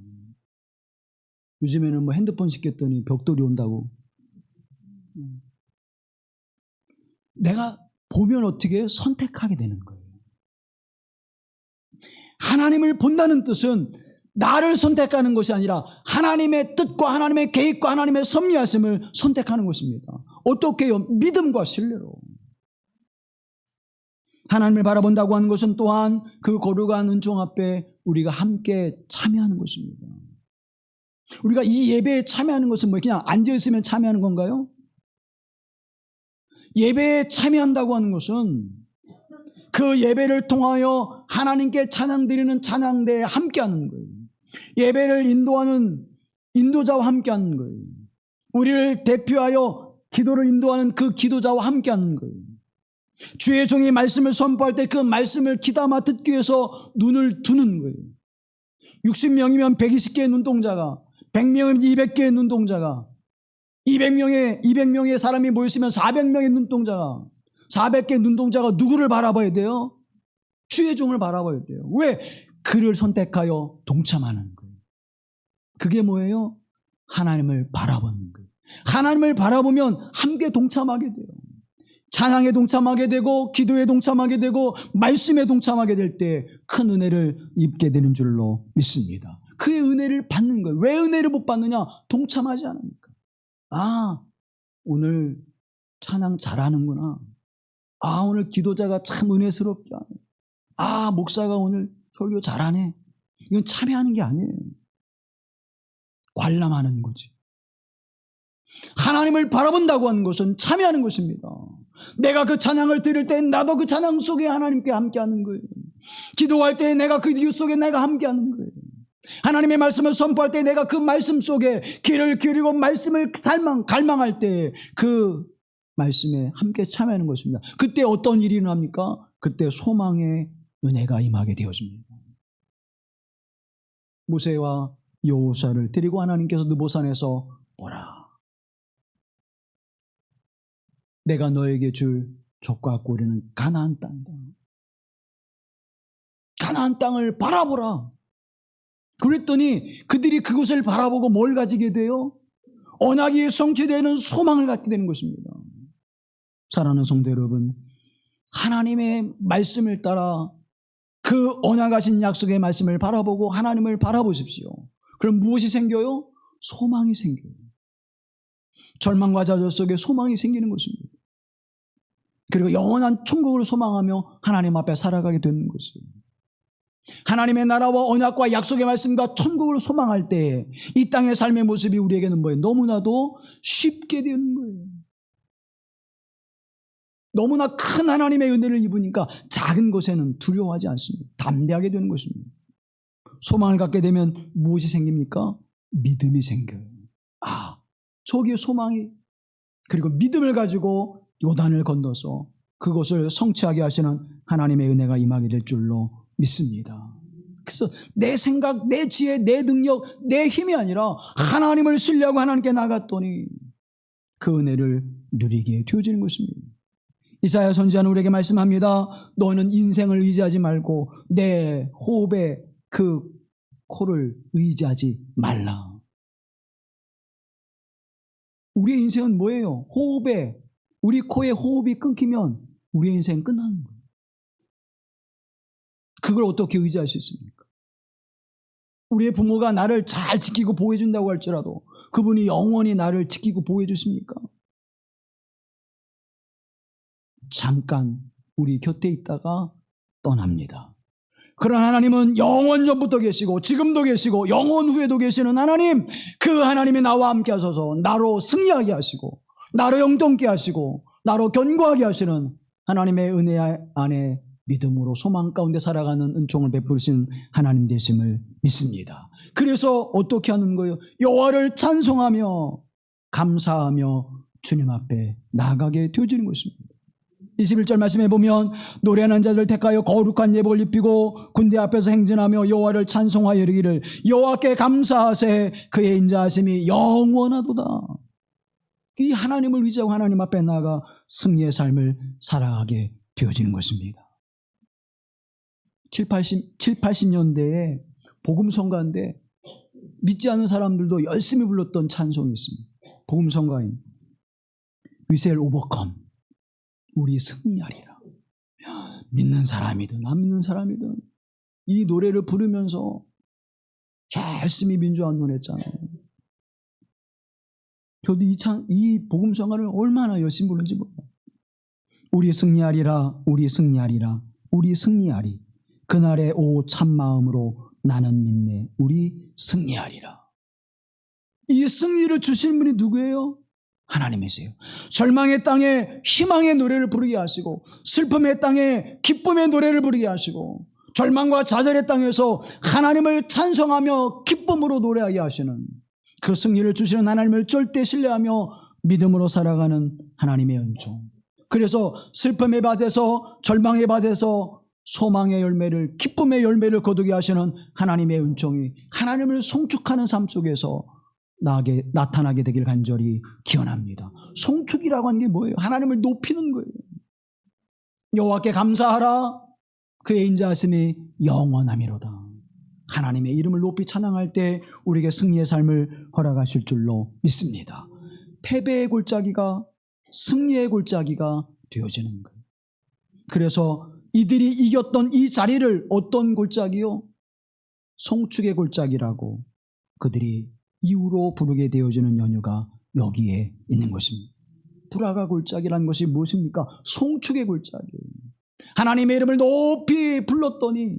요즘에는 뭐 핸드폰 시켰더니 벽돌이 온다고. 내가 보면 어떻게 선택하게 되는 거예요. 하나님을 본다는 뜻은 나를 선택하는 것이 아니라 하나님의 뜻과 하나님의 계획과 하나님의 섭리하심을 선택하는 것입니다. 어떻게요? 믿음과 신뢰로. 하나님을 바라본다고 하는 것은 또한 그 거룩한 은총 앞에 우리가 함께 참여하는 것입니다. 우리가 이 예배에 참여하는 것은 뭐 그냥 앉아있으면 참여하는 건가요? 예배에 참여한다고 하는 것은 그 예배를 통하여 하나님께 찬양 드리는 찬양대에 함께하는 거예요. 예배를 인도하는 인도자와 함께하는 거예요. 우리를 대표하여 기도를 인도하는 그 기도자와 함께하는 거예요. 주의 종이 말씀을 선포할 때 그 말씀을 귀담아 듣기 위해서 눈을 두는 거예요. 60명이면 120개의 눈동자가, 100명이면 200개의 눈동자가, 200명의 사람이 모였으면 400명의 눈동자가, 400개의 눈동자가 누구를 바라봐야 돼요? 주의 종을 바라봐야 돼요. 왜? 그를 선택하여 동참하는 거예요. 그게 뭐예요? 하나님을 바라보는 거예요. 하나님을 바라보면 함께 동참하게 돼요. 찬양에 동참하게 되고 기도에 동참하게 되고 말씀에 동참하게 될 때 큰 은혜를 입게 되는 줄로 믿습니다. 그의 은혜를 받는 거예요. 왜 은혜를 못 받느냐? 동참하지 않으니까. 오늘 찬양 잘하는구나. 오늘 기도자가 참 은혜스럽게 하네. 목사가 오늘 설교 잘하네. 이건 참여하는 게 아니에요. 관람하는 거지. 하나님을 바라본다고 하는 것은 참여하는 것입니다. 내가 그 찬양을 들을 때 나도 그 찬양 속에 하나님께 함께하는 거예요. 기도할 때 내가 그 기도 속에 내가 함께하는 거예요. 하나님의 말씀을 선포할 때 내가 그 말씀 속에 귀를 기울이고 말씀을 갈망할 때 그 말씀에 함께 참여하는 것입니다. 그때 어떤 일이 일어납니까? 그때 소망의 은혜가 임하게 되어집니다. 모세와 여호수아를 데리고 하나님께서 느보산에서 오라. 내가 너에게 줄 족과 꼬리는 가나안 땅이다. 가나안 땅을 바라보라. 그랬더니 그들이 그곳을 바라보고 뭘 가지게 돼요? 언약이 성취되는 소망을 갖게 되는 것입니다. 사랑하는 성도 여러분, 하나님의 말씀을 따라 그 언약하신 약속의 말씀을 바라보고 하나님을 바라보십시오. 그럼 무엇이 생겨요? 소망이 생겨요. 절망과 좌절 속에 소망이 생기는 것입니다. 그리고 영원한 천국을 소망하며 하나님 앞에 살아가게 되는 것이에요. 하나님의 나라와 언약과 약속의 말씀과 천국을 소망할 때 이 땅의 삶의 모습이 우리에게는 뭐예요? 너무나도 쉽게 되는 거예요. 너무나 큰 하나님의 은혜를 입으니까 작은 것에는 두려워하지 않습니다. 담대하게 되는 것입니다. 소망을 갖게 되면 무엇이 생깁니까? 믿음이 생겨요. 저기에 소망이, 그리고 믿음을 가지고 요단을 건너서 그것을 성취하게 하시는 하나님의 은혜가 임하게 될 줄로 믿습니다. 그래서 내 생각, 내 지혜, 내 능력, 내 힘이 아니라 하나님을 신뢰하고 하나님께 나갔더니 그 은혜를 누리게 되어지는 것입니다. 이사야 선지자는 우리에게 말씀합니다. 너는 인생을 의지하지 말고 내 호흡에 그 코를 의지하지 말라. 우리의 인생은 뭐예요? 호흡에, 우리 코에 호흡이 끊기면 우리의 인생은 끝나는 거예요. 그걸 어떻게 의지할 수 있습니까? 우리의 부모가 나를 잘 지키고 보호해 준다고 할지라도 그분이 영원히 나를 지키고 보호해 주십니까? 잠깐 우리 곁에 있다가 떠납니다. 그러나 하나님은 영원 전부터 계시고 지금도 계시고 영원 후에도 계시는 하나님, 그 하나님이 나와 함께 하셔서 나로 승리하게 하시고 나로 영통케 하시고 나로 견고하게 하시는 하나님의 은혜 안에 믿음으로 소망 가운데 살아가는 은총을 베푸신 하나님 되심을 믿습니다. 그래서 어떻게 하는 거예요? 여호와를 찬송하며 감사하며 주님 앞에 나아가게 되어지는 것입니다. 21절 말씀해 보면 노래하는 자들 택하여 거룩한 예복을 입히고 군대 앞에서 행진하며 여호와를 찬송하여 이르기를 여호와께 감사하세 그의 인자하심이 영원하도다. 이 하나님을 의지하고 하나님 앞에 나아가 승리의 삶을 살아가게 되어지는 것입니다. 80년대에 복음성가인데 믿지 않는 사람들도 열심히 불렀던 찬송이 있습니다. 복음성가인 We shall overcome. 우리 승리하리라. 믿는 사람이든 안 믿는 사람이든 이 노래를 부르면서 열심히 민주화운동했잖아요. 저도 이 복음성가를 얼마나 열심히 부르는지 몰라요. 우리 승리하리라, 우리 승리하리라, 우리 승리하리. 그날의 오 참마음으로 나는 믿네. 우리 승리하리라. 이 승리를 주신 분이 누구예요? 하나님이세요. 절망의 땅에 희망의 노래를 부르게 하시고 슬픔의 땅에 기쁨의 노래를 부르게 하시고 절망과 좌절의 땅에서 하나님을 찬송하며 기쁨으로 노래하게 하시는 그 승리를 주시는 하나님을 절대 신뢰하며 믿음으로 살아가는 하나님의 은총. 그래서 슬픔의 밭에서 절망의 밭에서 소망의 열매를 기쁨의 열매를 거두게 하시는 하나님의 은총이 하나님을 송축하는 삶 속에서 나타나게 되길 간절히 기원합니다. 송축이라고 하는 게 뭐예요? 하나님을 높이는 거예요. 여호와께 감사하라. 그의 인자하심이 영원하미로다. 하나님의 이름을 높이 찬양할 때 우리에게 승리의 삶을 허락하실 줄로 믿습니다. 패배의 골짜기가 승리의 골짜기가 되어지는 거예요. 그래서 이들이 이겼던 이 자리를 어떤 골짜기요? 송축의 골짜기라고 그들이 이후로 부르게 되어지는 연유가 여기에 있는 것입니다. 브라가 골짜기라는 것이 무엇입니까? 송축의 골짜기. 하나님의 이름을 높이 불렀더니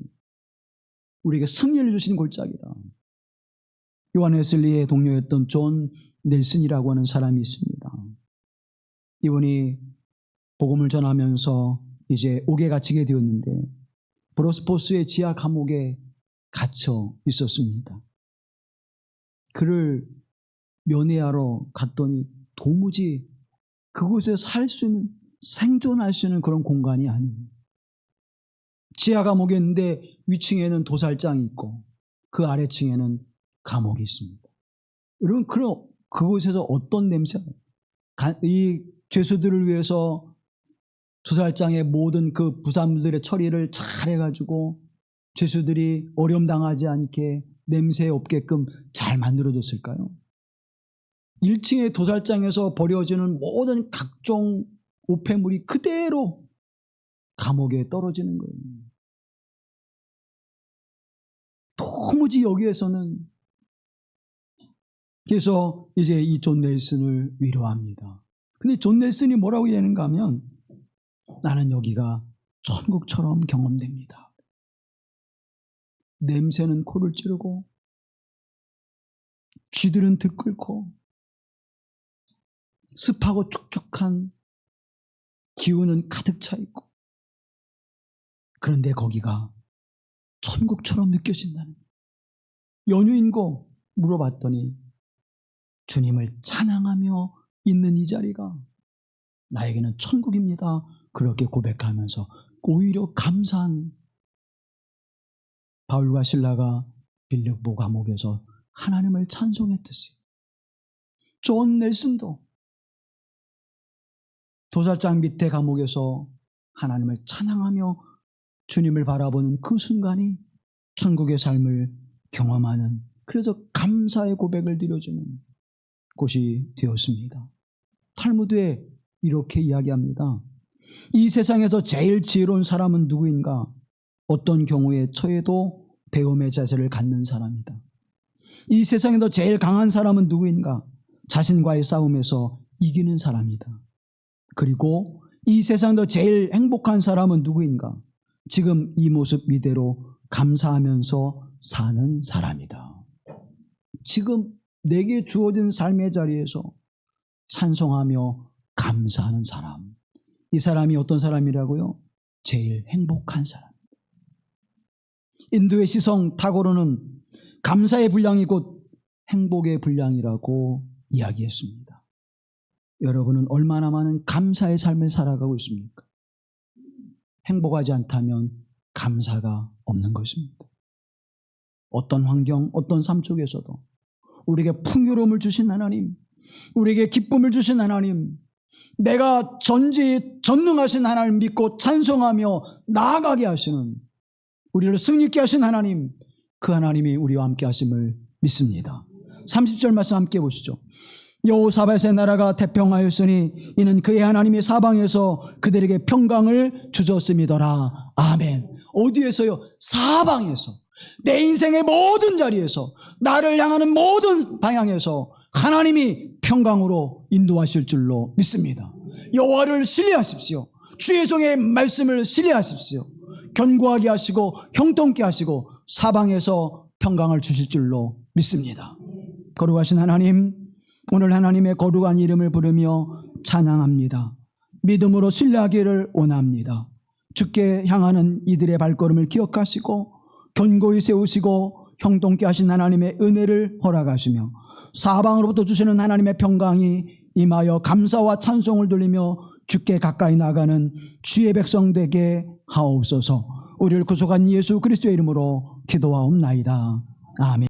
우리에게 승리를 주신 골짜기다. 요한 웨슬리의 동료였던 존 넬슨이라고 하는 사람이 있습니다. 이분이 복음을 전하면서 이제 옥에 갇히게 되었는데 브로스포스의 지하 감옥에 갇혀 있었습니다. 그를 면회하러 갔더니 도무지 그곳에 살 수 있는 생존할 수 있는 그런 공간이 아니에요. 지하 감옥에 있는데 위층에는 도살장이 있고 그 아래층에는 감옥이 있습니다. 여러분 그곳에서 어떤 냄새가 이 죄수들을 위해서 도살장의 모든 그 부산물들의 처리를 잘 해가지고 죄수들이 어려움 당하지 않게 냄새 없게끔 잘 만들어줬을까요? 1층의 도살장에서 버려지는 모든 각종 오폐물이 그대로 감옥에 떨어지는 거예요. 도무지 여기에서는 그래서 이제 이 존 넬슨을 위로합니다. 근데 존 넬슨이 뭐라고 얘기하는가 하면 나는 여기가 천국처럼 경험됩니다. 냄새는 코를 찌르고 쥐들은 등 끓고 습하고 축축한 기운은 가득 차 있고 그런데 거기가 천국처럼 느껴진다는 연유인고 물어봤더니 주님을 찬양하며 있는 이 자리가 나에게는 천국입니다. 그렇게 고백하면서 오히려 감사한 바울과 실라가 빌립보 감옥에서 하나님을 찬송했듯이 존 넬슨도 도살장 밑에 감옥에서 하나님을 찬양하며 주님을 바라보는 그 순간이 천국의 삶을 경험하는 그래서 감사의 고백을 드려주는 곳이 되었습니다. 탈무드에 이렇게 이야기합니다. 이 세상에서 제일 지혜로운 사람은 누구인가? 어떤 경우에 처해도 배움의 자세를 갖는 사람이다. 이 세상에서 제일 강한 사람은 누구인가? 자신과의 싸움에서 이기는 사람이다. 그리고 이 세상에서 제일 행복한 사람은 누구인가? 지금 이 모습 이대로 감사하면서 사는 사람이다. 지금 내게 주어진 삶의 자리에서 찬송하며 감사하는 사람. 이 사람이 어떤 사람이라고요? 제일 행복한 사람. 인도의 시성 타고르는 감사의 분량이 곧 행복의 분량이라고 이야기했습니다. 여러분은 얼마나 많은 감사의 삶을 살아가고 있습니까? 행복하지 않다면 감사가 없는 것입니다. 어떤 환경, 어떤 삶 속에서도 우리에게 풍요로움을 주신 하나님, 우리에게 기쁨을 주신 하나님, 내가 전능하신 하나님을 믿고 찬송하며 나아가게 하시는, 우리를 승리케 하신 하나님, 그 하나님이 우리와 함께 하심을 믿습니다. 30절 말씀 함께 보시죠. 여호사밧의 나라가 태평하였으니 이는 그의 하나님이 사방에서 그들에게 평강을 주셨음이더라. 아멘. 어디에서요? 사방에서. 내 인생의 모든 자리에서, 나를 향하는 모든 방향에서 하나님이 평강으로 인도하실 줄로 믿습니다. 여호와를 신뢰하십시오. 주의 종의 말씀을 신뢰하십시오. 견고하게 하시고 형통케 하시고 사방에서 평강을 주실 줄로 믿습니다. 거룩하신 하나님, 오늘 하나님의 거룩한 이름을 부르며 찬양합니다. 믿음으로 신뢰하기를 원합니다. 주께 향하는 이들의 발걸음을 기억하시고 견고히 세우시고 형통케 하신 하나님의 은혜를 허락하시며 사방으로부터 주시는 하나님의 평강이 임하여 감사와 찬송을 돌리며 주께 가까이 나가는 주의 백성 되게 하옵소서. 우리를 구속한 예수 그리스도의 이름으로 기도하옵나이다. 아멘.